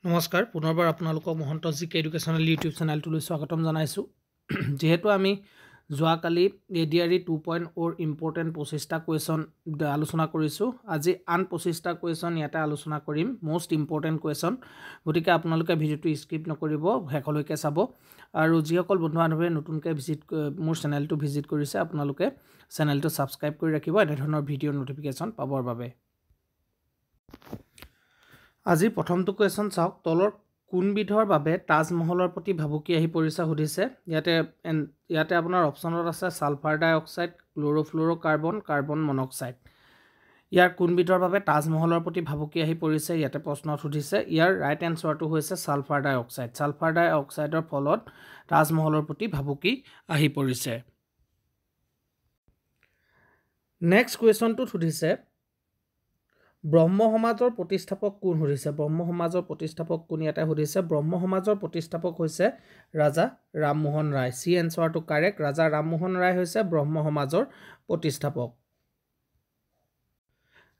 নমস্কাৰ পুনৰবাৰ আপোনালোকক মহন্ত জিকে এডুকেশ্যনেল ইউটিউব চেনেলটোলৈ স্বাগতম জনাইছোঁ যেহেতু আমি যোৱাকালি এডিআৰই 2.0 ইম্পৰ্টেণ্ট 25টা কুৱেশ্যন আলোচনা কৰিছোঁ আজি আন 25টা কুৱেশ্যন ইয়াতে আলোচনা কৰিম মোষ্ট ইম্পৰ্টেণ্ট কুৱেশ্যন গতিকে আপোনালোকে ভিডিঅ'টো স্কিপ নকৰিব শেষলৈকে চাব আৰু যিসকল বন্ধু বান্ধৱে নতুনকৈ মোৰ চেনেলটো ভিজিট কৰিছে আপোনালোকে চেনেলটো ছাবস্ক্ৰাইব কৰি ৰাখিব এনে ধৰণৰ ভিডিঅ'ৰ নটিফিকেশ্যন পাবৰ বাবে আজি প্ৰথমটো কুৱেশ্যন চাওক তলৰ কোনবিধৰ বাবে তাজমহলৰ প্ৰতি ভাবুকি আহি পৰিছে সুধিছে ইয়াতে আপোনাৰ অপচনত আছে সালফাৰ ডাই অক্সাইড ক্লোৰোফ্লুৰোকাৰ্বন কাৰ্বন মনক্সাইড ইয়াৰ কোনবিধৰ বাবে তাজমহলৰ প্ৰতি ভাবুকি আহি পৰিছে ইয়াতে প্ৰশ্নত সুধিছে ইয়াৰ ৰাইট এনসাৰটো হৈছে সালফাৰ ডাই অক্সাইডৰ ফলত তাজমহলৰ প্ৰতি ভাবুকি আহি পৰিছে নেক্সট কুৱেশ্যনটো সুধিছে ব্ৰহ্ম সমাজৰ প্ৰতিষ্ঠাপক কোন সুধিছে ব্ৰহ্ম সমাজৰ প্ৰতিষ্ঠাপক কোন ইয়াতে সুধিছে ব্ৰহ্ম সমাজৰ প্ৰতিষ্ঠাপক হৈছে ৰাজা ৰামমোহন ৰায় সি এনসাৰটো কাৰেক্ট ৰাজা ৰামমোহন ৰায় হৈছে ব্ৰহ্ম সমাজৰ প্ৰতিষ্ঠাপক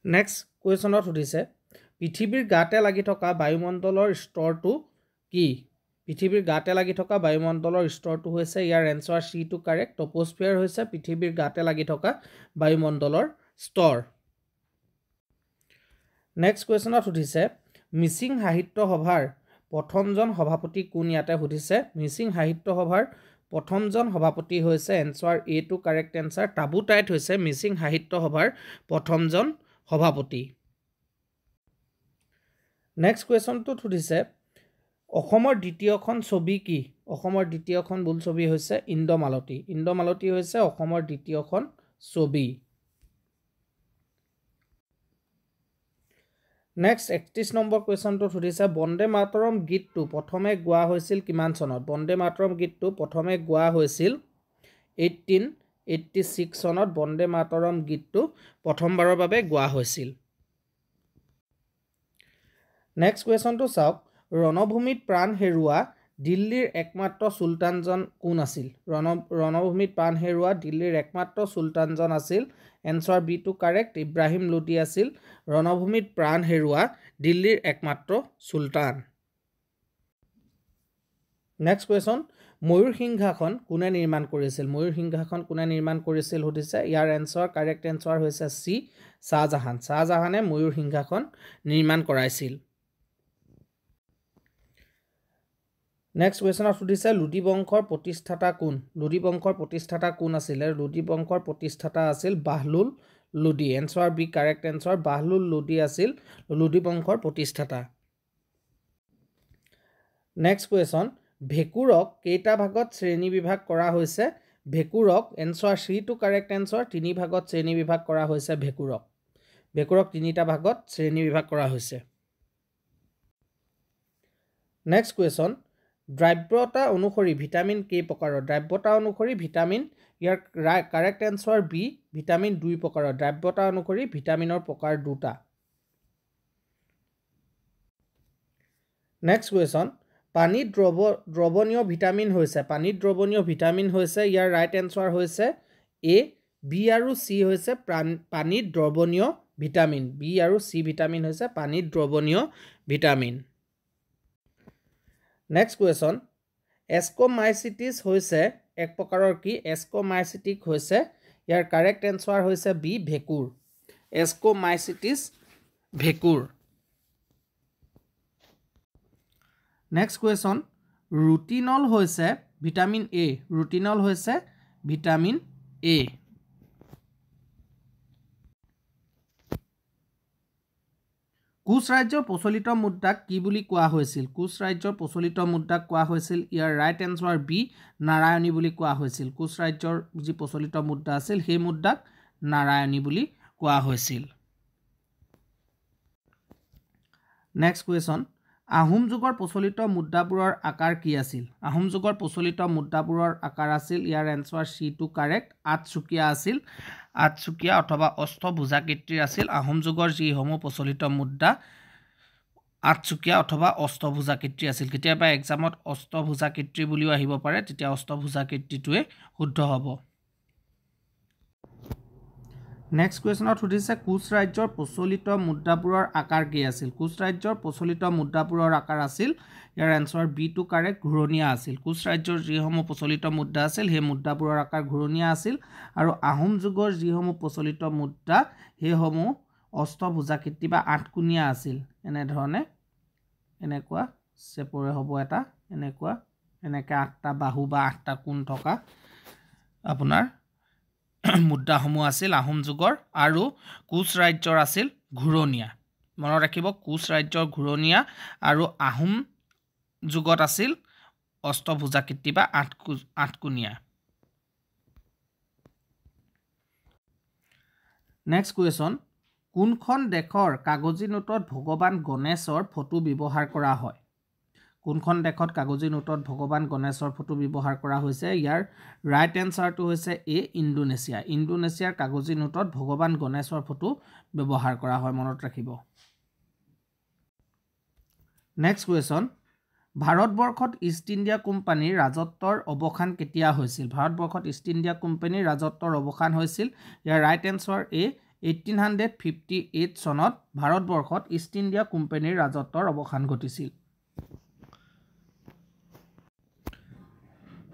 নেক্সট কুৱেশ্যনত সুধিছে পৃথিৱীৰ গাতে লাগি থকা বায়ুমণ্ডলৰ স্তৰটো কি পৃথিৱীৰ গাতে লাগি থকা বায়ুমণ্ডলৰ স্তৰটো হৈছে ইয়াৰ এনসাৰ সি টো কাৰেক্ট ট্ৰপোস্ফিয়াৰ হৈছে পৃথিৱীৰ গাতে লাগি থকা বায়ুমণ্ডলৰ স্তৰ নেক্সট কুৱেশ্যনত সুধিছে মিচিং সাহিত্য সভাৰ প্ৰথমজন সভাপতি কোন ইয়াতে সুধিছে মিচিং সাহিত্য সভাৰ প্ৰথমজন সভাপতি হৈছে এনসাৰ এ টু কাৰেক্ট এনসাৰ টাবুটাইট হৈছে মিচিং সাহিত্য সভাৰ প্ৰথমজন সভাপতি নেক্সট কুৱেশ্যনটোত সুধিছে অসমৰ দ্বিতীয়খন ছবি কি অসমৰ দ্বিতীয়খন বোলছবি হৈছে ইন্দ্ৰমালতী হৈছে অসমৰ দ্বিতীয়খন ছবি নেক্সট 31 নম্বৰ কুৱেশ্যনটো সুধিছে বন্দে মাতৰম গীতটো প্ৰথমে গোৱা হৈছিল কিমান চনত বন্দে মাতৰম গীতটো প্ৰথমে গোৱা হৈছিল 1886 চনত বন্দে মাতৰম গীতটো প্ৰথমবাৰৰ বাবে গোৱা হৈছিল নেক্সট কুৱেশ্যনটো চাওক ৰণভূমিত প্ৰাণ হেৰুৱা দিল্লীৰ একমাত্ৰ সুলতানজন কোন আছিল ৰণভূমিত প্ৰাণ হেৰুৱা দিল্লীৰ একমাত্ৰ সুলতানজন আছিল answer B to correct Ibrahim Lodi আছিল ৰণভূমিত প্ৰাণ হেৰুৱা দিল্লীৰ একমাত্ৰ সুলতান নেক্সট কুৱেশ্যন ময়ূৰ সিংহাসন কোনে নিৰ্মাণ কৰিছিল সুধিছে ইয়াৰ এনসাৰ কাৰেক্ট এনসাৰ হৈছে সি শাহজাহানে ময়ূৰ সিংহাসন নিৰ্মাণ কৰাইছিল নেক্সট কুৱেশ্যনত সুধিছে লুডি বংশৰ প্ৰতিষ্ঠাতা কোন আছিলে লুডি বংশৰ প্ৰতিষ্ঠাতা আছিল Bahlul Lodi answer B correct answer Bahlul Lodi আছিল লুডি বংশৰ প্ৰতিষ্ঠাতা নেক্সট কুৱেশ্যন ভেকুৰক কেইটা ভাগত শ্ৰেণীবিভাগ কৰা হৈছে ভেকুৰক এনসাৰ সি টু কাৰেক্ট এনসাৰ তিনি ভাগত শ্ৰেণীবিভাগ কৰা হৈছে ভেকুৰক তিনিটা ভাগত শ্ৰেণীবিভাগ কৰা হৈছে নেক্সট কুৱেশ্যন দ্ৰব্যতা অনুসৰি ভিটামিন কেই প্ৰকাৰৰ দ্ৰব্যতা অনুসৰি ভিটামিন ইয়াৰ কাৰেক্ট এনসাৰ বি ভিটামিন 2 প্ৰকাৰৰ দ্ৰব্যতা অনুসৰি ভিটামিনৰ প্ৰকাৰ দুটা নেক্সট কুৱেশ্যন পানীত দ্ৰৱণীয় ভিটামিন হৈছে ইয়াৰ ৰাইট এনসাৰ হৈছে এ বি আৰু চি হৈছে পানীত দ্ৰৱণীয় ভিটামিন বি আৰু চি ভিটামিন হৈছে পানীত দ্ৰৱণীয় ভিটামিন নেক্সট কুৱেশ্যন এস্কোমাইচিটিছ হৈছে এক প্ৰকাৰৰ কি এস্কোমাইচিটিক হৈছে ইয়াৰ কাৰেক্ট এনসাৰ হৈছে বি ভেকুৰ এস্কোমাইচিটিছ ভেকুৰ নেক্সট কুৱেশ্যন ৰুটিনল হৈছে ভিটামিন এ কোচ ৰাজ্যৰ প্ৰচলিত মুদ্ৰাক কি বুলি কোৱা হৈছিল ইয়াৰ ৰাইট এনসাৰ বি নাৰায়ণী বুলি কোৱা হৈছিল কোচ ৰাজ্যৰ যি প্ৰচলিত মুদ্ৰা আছিল সেই মুদ্ৰাক নাৰায়ণী বুলি কোৱা হৈছিল নেক্সট কুৱেশ্যন আহোম যুগৰ প্ৰচলিত মুদ্ৰাবোৰৰ আকাৰ কি আছিল ইয়াৰ এনসাৰ সি টু কাৰেক্ট আঠচুকীয়া অথবা অষ্টভুজাকৃতিৰ আছিল আহোম যুগৰ যিসমূহ প্ৰচলিত মুদ্ৰা আঠচুকীয়া অথবা অষ্টভুজাকৃতি আছিল কেতিয়াবা এক্সামত অষ্টভুজাকৃতি বুলিও আহিব পাৰে তেতিয়া অষ্টভুজাকৃতিটোৱে শুদ্ধ হ'ব নেক্সট কুৱেশ্যনত সুধিছে কোচ ৰাজ্যৰ প্ৰচলিত মুদ্ৰাবোৰৰ আকাৰ কি আছিল কোচ ৰাজ্যৰ প্ৰচলিত মুদ্ৰাবোৰৰ আকাৰ আছিল ইয়াৰ এনসাৰ বি টু কাৰেক্ট ঘূৰণীয়া আছিল কোচ ৰাজ্যৰ যিসমূহ প্ৰচলিত মুদ্ৰা আছিল সেই মুদ্ৰাবোৰৰ আকাৰ ঘূৰণীয়া আছিল আৰু আহোম যুগৰ যিসমূহ প্ৰচলিত মুদ্ৰা সেইসমূহ অষ্টভুজাকৃতি বা আঠকোণীয়া আছিল এনেধৰণে এনেকুৱা চেপৰে হ'ব এটা এনেকুৱা এনেকৈ আঠটা বাহু বা আঠটা কোণ থকা আপোনাৰ মুদ্ৰাসমূহ আছিল আহোম যুগৰ আৰু কোচ ৰাজ্যৰ আছিল ঘূৰণীয়া মনত ৰাখিব কোচ ৰাজ্যৰ ঘূৰণীয়া আৰু আহোম যুগত আছিল অষ্টভুজাকৃতি বা আঠকোণীয়া নেক্সট কুৱেশ্যন কোনখন দেশৰ কাগজী নোটত ভগৱান গণেশৰ ফটো ব্যৱহাৰ কৰা হয় কোনখন দেশত কাগজী নোটত ভগৱান গণেশৰ ফটো ব্যৱহাৰ কৰা হৈছে ইয়াৰ ৰাইট এনসাৰটো হৈছে এ ইণ্ডোনেছিয়া ইণ্ডোনেছিয়াৰ কাগজী নোটত ভগৱান গণেশৰ ফটো ব্যৱহাৰ কৰা হয় মনত ৰাখিব নেক্সট কুৱেশ্যন ভাৰতবৰ্ষত ইষ্ট ইণ্ডিয়া কোম্পানীৰ ৰাজত্বৰ অৱসান কেতিয়া হৈছিল ভাৰতবৰ্ষত ইষ্ট ইণ্ডিয়া কোম্পানীৰ ৰাজত্বৰ অৱসান হৈছিল ইয়াৰ ৰাইট এনসাৰ এ 1858 চনত ভাৰতবৰ্ষত ইষ্ট ইণ্ডিয়া কোম্পানীৰ ৰাজত্বৰ অৱসান ঘটিছিল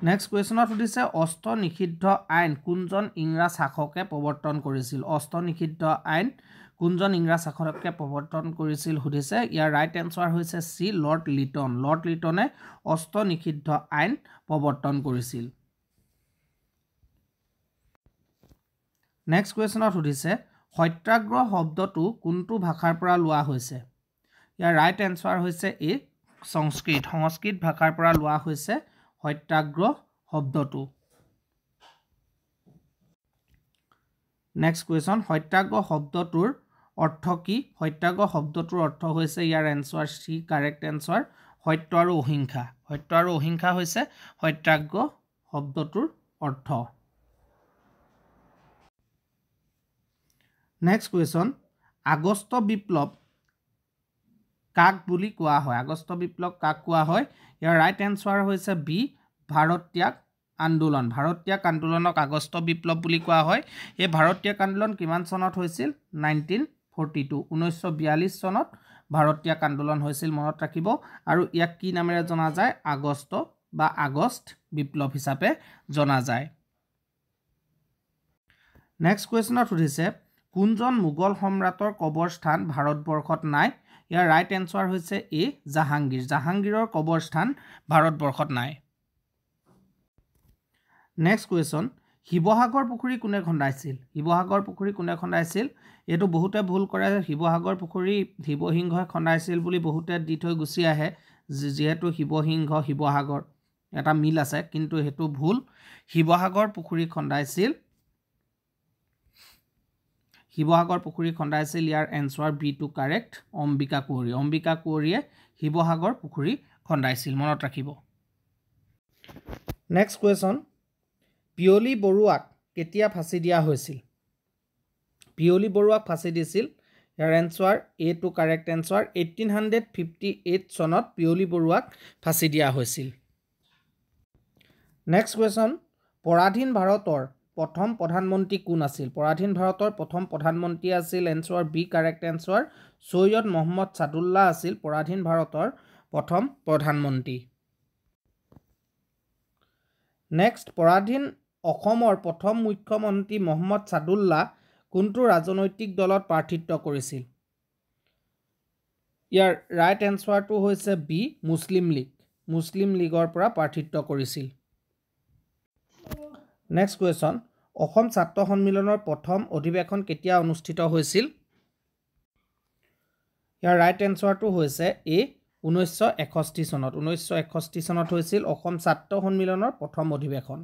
নেক্সট কুৱেশ্যনত সুধিছে অস্ত্ৰ নিষিদ্ধ আইন কোনজন ইংৰাজ শাসকে প্ৰৱৰ্তন কৰিছিল অস্ত্ৰ নিষিদ্ধ আইন কোনজন ইংৰাজ শাসকে প্ৰৱৰ্তন কৰিছিল সুধিছে ইয়াৰ ৰাইট এনসাৰ হৈছে সি লৰ্ড লিটনে অস্ত্ৰ নিষিদ্ধ আইন প্ৰৱৰ্তন কৰিছিল নেক্সট কুৱেশ্যনত সুধিছে সত্যাগ্ৰহ শব্দটো কোনটো ভাষাৰ পৰা লোৱা হৈছে ইয়াৰ ৰাইট এনসাৰ হৈছে এ সংস্কৃত ভাষাৰ পৰা লোৱা হৈছে সত্যাগ্ৰহ শব্দটো নেক্সট কুৱেশ্যন সত্যাগ্ৰহ শব্দটোৰ অৰ্থ কি সত্যাগ্ৰহ শব্দটোৰ অৰ্থ হৈছে ইয়াৰ এনসাৰ সি কাৰেক্ট এনসাৰ সত্য আৰু অহিংসা হৈছে সত্যাগ্ৰহ শব্দটোৰ অৰ্থ নেক্সট কুৱেশ্যন আগষ্ট বিপ্লৱ কাক বুলি কোৱা হয় আগষ্ট বিপ্লৱ কাক কোৱা হয় ইয়াৰ ৰাইট এনসাৰ হৈছে বি ভাৰত্যাগ আন্দোলনক আগষ্ট বিপ্লৱ বুলি কোৱা হয় এই ভাৰত্যাগ আন্দোলন কিমান চনত হৈছিল 1942 চনত ভাৰত্যাগ আন্দোলন হৈছিল মনত ৰাখিব আৰু ইয়াক কি নামেৰে জনা যায় আগষ্ট বিপ্লৱ হিচাপে জনা যায় নেক্সট কুৱেশ্যনত সুধিছে কোনজন মোগল সম্ৰাটৰ কবৰস্থান ভাৰতবৰ্ষত নাই ইয়াৰ ৰাইট এনসাৰ হৈছে এ জাহাংগীৰৰ কবৰস্থান ভাৰতবৰ্ষত নাই নেক্সট কুৱেশ্যন শিৱসাগৰ পুখুৰী কোনে খন্দাইছিল এইটো বহুতে ভুল কৰে শিৱসাগৰ পুখুৰী শিৱসিংহই খন্দাইছিল বুলি বহুতে দি থৈ গুচি আহে যিহেতু শিৱসাগৰ এটা মিল আছে কিন্তু হেতু ভুল শিৱসাগৰ পুখুৰী খন্দাইছিল ইয়াৰ answer B to correct Ambika কুঁৱৰীয়ে শিৱসাগৰ পুখুৰী খন্দাইছিল মনত ৰাখিব নেক্সট কুৱেশ্যন পিয়লি বৰুৱাক কেতিয়া ফাঁচি দিয়া হৈছিল পিয়লি বৰুৱাক ফাঁচি দিছিল ইয়াৰ এনসাৰ এ টু কাৰেক্ট এনসাৰ 1858 চনত পিয়লি বৰুৱাক ফাঁচি দিয়া হৈছিল নেক্সট কুৱেশ্যন পৰাধীন ভাৰতৰ প্ৰথম প্ৰধানমন্ত্ৰী কোন আছিল পৰাধীন ভাৰতৰ প্ৰথম প্ৰধানমন্ত্ৰী আছিল answer B correct answer Syed Mohammad Saadulla আছিল পৰাধীন ভাৰতৰ প্ৰথম প্ৰধানমন্ত্ৰী নেক্সট পৰাধীন অসমৰ প্ৰথম মুখ্যমন্ত্ৰী মহম্মদ ছাদুল্লাহ কোনটো ৰাজনৈতিক দলত প্ৰাৰ্থিত্ব কৰিছিল ইয়াৰ ৰাইট এনসাৰটো হৈছে বি মুছলিম লীগৰ পৰা প্ৰাৰ্থিত্ব কৰিছিল নেক্সট কুৱেশ্যন অসম ছাত্ৰ সন্মিলনৰ প্ৰথম অধিৱেশন কেতিয়া অনুষ্ঠিত হৈছিল ইয়াৰ ৰাইট এনসাৰটো হৈছে এ 1961 চনত হৈছিল অসম ছাত্ৰ সন্মিলনৰ প্ৰথম অধিৱেশন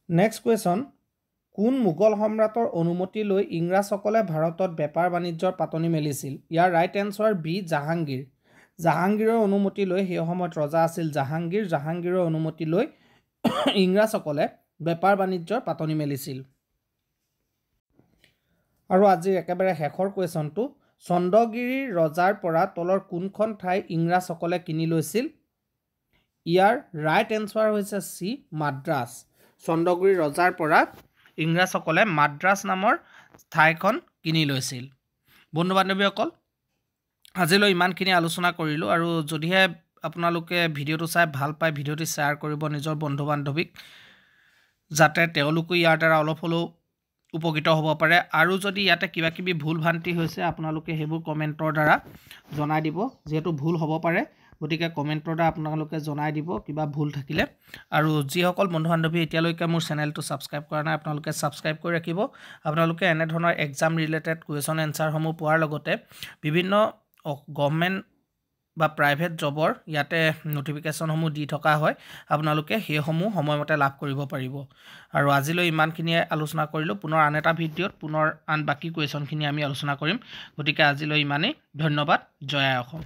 নেক্সট কুৱেশ্যন কোন মোগল সম্ৰাটৰ অনুমতি লৈ ইংৰাজসকলে ভাৰতত বেপাৰ বাণিজ্যৰ পাতনি মেলিছিল ইয়াৰ ৰাইট এনসাৰ বি জাহাংগীৰৰ অনুমতি লৈ সেই সময়ত ৰজা আছিল জাহাংগীৰৰ অনুমতি লৈ ইংৰাজসকলে বেপাৰ বাণিজ্যৰ পাতনি মেলিছিল আৰু আজিৰ একেবাৰে শেষৰ কুৱেশ্যনটো চন্দ্ৰগিৰি ৰজাৰ পৰা তলৰ কোনখন ঠাই ইংৰাজসকলে কিনি লৈছিল ইয়াৰ ৰাইট এনসাৰ হৈছে সি মাদ্ৰাছ চন্দ্ৰগুৰি ৰজাৰ পৰা ইংৰাজসকলে মাদ্ৰাজ নামৰ ঠাইখন কিনি লৈছিল। বন্ধু বান্ধৱীসকল, আজিলৈ ইমানখিনি আলোচনা কৰিলোঁ আৰু যদিহে আপোনালোকে ভিডিঅ'টো চাই ভাল পায় ভিডিঅ'টো শ্বেয়াৰ কৰিব নিজৰ বন্ধু বান্ধৱীক, যাতে তেওঁলোকো ইয়াৰ দ্বাৰা অলপ হ'লেও উপকৃত হ'ব পাৰে। আৰু যদি ইয়াতে কিবা কিবি ভুল ভ্ৰান্তি হৈছে আপোনালোকে সেইবোৰ কমেণ্টৰ দ্বাৰা জনাই দিব, যিহেতু ভুল হ'ব পাৰে, গতিকে কমেণ্টৰ দ্বাৰা আপোনালোকে জনাই দিব কিবা ভুল থাকিলে। আৰু যিসকল বন্ধু বান্ধৱী এতিয়ালৈকে মোৰ চেনেলটো ছাবস্ক্ৰাইব কৰা নাই আপোনালোকে ছাবস্ক্ৰাইব কৰি ৰাখিব। আপোনালোকে এনেধৰণৰ এক্সাম ৰিলেটেড কুৱেশ্যন এনচাৰসমূহ পোৱাৰ লগতে বিভিন্ন গভৰ্ণমেণ্ট বা প্ৰাইভেট জবৰ ইয়াতে নটিফিকেশ্যনসমূহ দি থকা হয়, আপোনালোকে সেইসমূহ সময়মতে লাভ কৰিব পাৰিব। আৰু আজিলৈ ইমানখিনিয়ে আলোচনা কৰিলোঁ। পুনৰ আন এটা ভিডিঅ'ত পুনৰ আন বাকী কুৱেশ্যনখিনি আমি আলোচনা কৰিম। গতিকে আজিলৈ ইমানেই। ধন্যবাদ। জয় আই অসম।